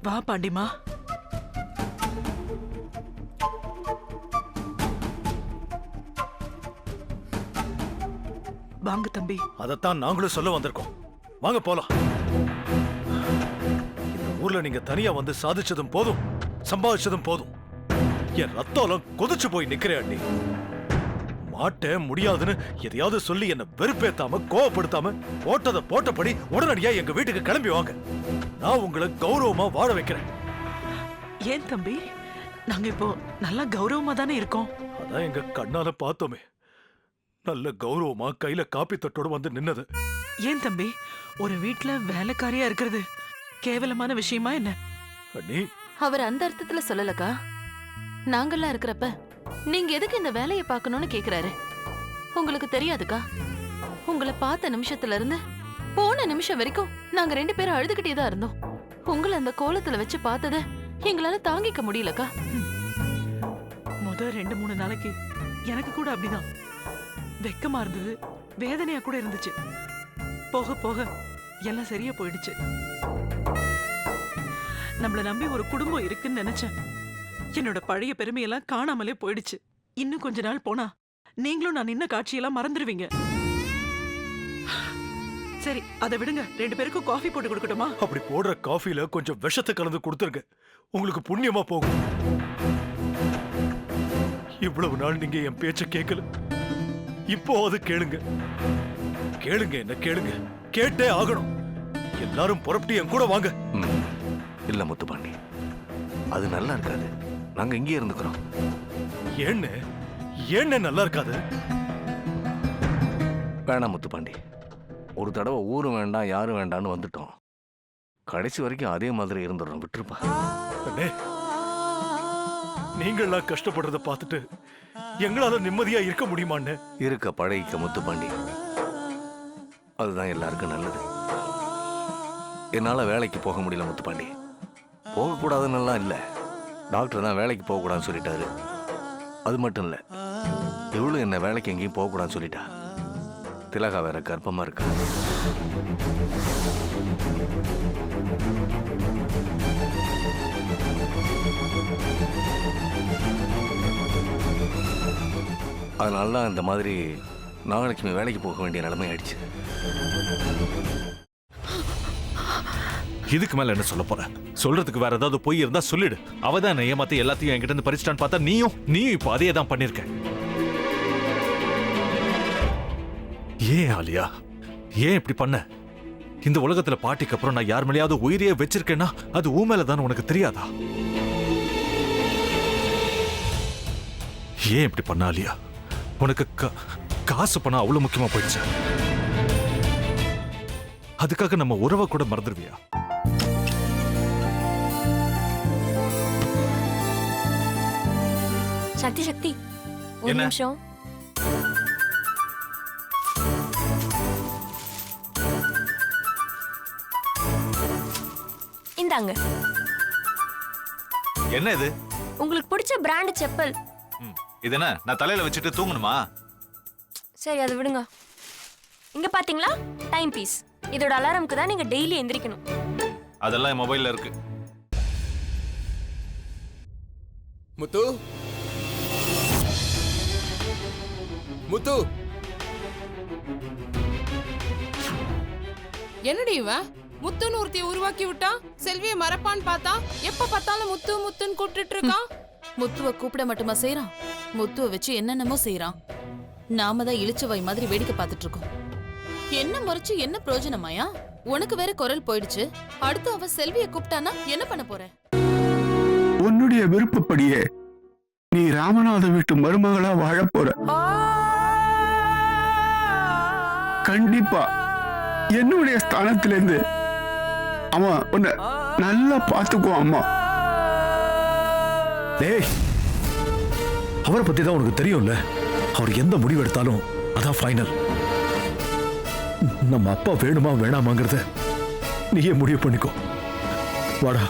வா பாண்டிமா. வாங்க தம்பி. அதத்தான் நாங்களும் சொல்ல வந்திருக்கோம். வாங்க போலாம். இந்த ஊர்ல நீங்க தனியா வந்து சாதிச்சதும் போதும், சம்பாதிச்சதும் போதும். என் ரத்தம் கொதிச்சு போய் நிக்கிறேன். நீ மாட்டேன் முடியாதுன்னு எதையாவது சொல்லி என்ன வெறுப்பேத்தாம கோவப்படுத்தாம போட்டதை போட்டபடி உடனடியா எங்க வீட்டுக்கு கிளம்பி வாங்க. நான் உங்களை கௌரவமா வாழ வைக்கிறேன். ஏன் தம்பி, நாங்க இப்போ நல்லா கௌரவமா தானே இருக்கோம். அதான் எங்க கண்ணால பார்த்தோமே, நல்ல கௌரவமா கையில காப்பி தட்டோட வந்து நின்னது. ஏன் தம்பி, ஒரு வீட்ல வேலைக்காரியா இருக்கிறது கேவலமான விஷயமா என்ன? நீ அவர் அந்த அர்த்தத்துல சொல்லலக்கா. நாங்கெல்லாம் இருக்கிறப்ப நீங்க எதுக்கு இந்த வேலையை பார்க்கணும்னு கேக்குறாரு. உங்களுக்கு தெரியாதுக்கா, உங்களை பார்த்த நிமிஷத்துல இருந்து போன நிமிஷம் வரைக்கும் நாங்க 2 பேரும் அழுதுகிட்டே தான் இருந்தோம். உங்களை அந்த கோலத்துல வச்சு பார்த்தத எங்களால தாங்கிக்க முடியலக்கா. முத 2-3 நாளைக்கு எனக்கு கூட அப்படிதான் வெக்கமா இருந்தது, வேதனையா கூட இருந்துச்சு. போக போக எல்லாம் சரியா போயிடுச்சு. நம்மள நம்பி ஒரு குடும்பம் இருக்குன்னு நினைச்சேன். என்னோட பழைய பெருமையெல்லாம் காணாமலே போயிடுச்சு. இன்னும் கொஞ்ச நாள் போனா நீங்களும் நான் நின்ன காட்சியெல்லாம் மறந்துடுவீங்க. சரி, அதை விடுங்க. 2 பேருக்கும் காஃபி போட்டு கொடுக்கட்டுமா? அப்படி போடுற காஃபில கொஞ்சம் விஷத்தை கலந்து கொடுத்துருங்க, உங்களுக்கு புண்ணியமா போகும். இவ்வளவு நாள் நீங்க என் பேச்ச கேட்கல, இப்போ அது கேளுங்க. கேளுங்க, என்ன கேளுங்க, கேட்டே ஆகணும். எல்லாரும் புறப்பட்டு என் கூட வாங்க. இல்ல முத்துப்பாண்டி, அது நல்லா இருக்காது. நாங்க இங்கே இருந்துக்கிறோம். ஏன்னு நல்லா இருக்காது? வேணாம் முத்துப்பாண்டி, ஒரு தடவை ஊரும் வேண்டாம் யாரும் வேண்டான்னு வந்துட்டோம். கடைசி வரைக்கும் அதே மாதிரி இருந்துடுறோம். விட்டுருப்பா. நீங்கள்லாம் கஷ்டப்படுறத பார்த்துட்டு எங்களால நிம்மதியா இருக்க முடியுமான்னு? இருக்க பழகிக்க முத்துப்பாண்டி, அதுதான் எல்லாருக்கும் நல்லது. என்னால வேலைக்கு போக முடியல முத்துப்பாண்டி. போகக்கூடாதுன்னெல்லாம் இல்லை, டாக்டர் தான் வேலைக்கு போகக்கூடாதுன்னு சொல்லிட்டாரு. அது மட்டும் இல்லை, இவ்வளவு என்ன வேலைக்கு எங்கேயும் போகக்கூடாதுன்னு சொல்லிட்டா. திலகா வேற கர்ப்பமா இருக்கா. அதனால இந்த மாதிரி நாளைக்கு வேலைக்கு போக வேண்டிய நிலைமை ஆயிடுச்சு. இதுக்கு மேல என்ன சொல்ல போற? சொல்றதுக்கு வேற ஏதாவது போய் இருந்தா சொல்லிடு. அவதான் ஏமாத்தி எல்லாத்தையும் என்கிட்ட இருந்து பறிச்சிட்டான்னு பார்த்தா நீயும் இப்ப அதே தான் பண்ணிருக்க. ஏன் ஆலியா, ஏன் இப்படி பண்ண? இந்த உலகத்துல பாட்டிக்கு அப்புறம் நான் யார் மேலேயாவது உயிரையே வச்சிருக்கேன்னா அது ஊ மேலதான். உனக்கு தெரியாதா? ஏன் இப்படி பண்ண ஆலியா? உனக்கு காசு பணம் அவ்வளவு முக்கியமா போயிடுச்சு. அதுக்காக நம்ம உறவை கூட மறந்துடுவியா? சக்தி ஒரு நிமிஷம். இந்தாங்க. என்ன இது? உங்களுக்கு பிடிச்ச பிராண்ட் செப்பல். இது என்ன, நான் தலையில வச்சுட்டு தூங்கணுமா? சரி, அதை விடுங்க. இங்க பாத்தீங்களா, டைம் பீஸ். இதோட அலாரம்க்கு தான் நீங்க டெய்லி எந்திரிக்கணும். அதெல்லாம் என் மொபைல்ல இருக்கு. முத்து, முத்து, என்னடி இவன் முத்துன்னு ஒருத்தைய உருவாக்கி விட்டான். செல்வியை மறப்பான்னு பார்த்தா எப்ப பார்த்தாலும் முத்து முத்துன்னு கூப்பிட்டு இருக்கான். முத்துவ கூப்பிட மட்டுமா செய்யறான், முத்துவ வச்சு என்னென்னமோ செய்யறான். நாம தான் இழிச்சவாய் மாதிரி வேடிக்கை பார்த்துட்டு இருக்கோம். என்ன முறைச்சு என்ன பிரயோஜனமாயா? உனக்கு வேற குரல் போயிடுச்சு. அடுத்து அவ செல்வியை கூப்பிட்டானா என்ன பண்ண போற? உன்னுடைய விருப்பப்படியே நீ ராமநாத வீட்டு மருமகளா வாழ போற. கண்டிப்பா என்னுடைய ஸ்தானத்திலிருந்து அவன் உன்னை நல்லா பார்த்துக்குவான். அம்மா, டேய், அவரை பத்தி தான் உனக்கு தெரியும்ல. அவர் எந்த முடிவு எடுத்தாலும் அதான் ஃபைனல். நம்ம அப்பா வேணுமா வேணாமாங்கிறத நீயே முடிவு பண்ணிக்கோ. வாடா.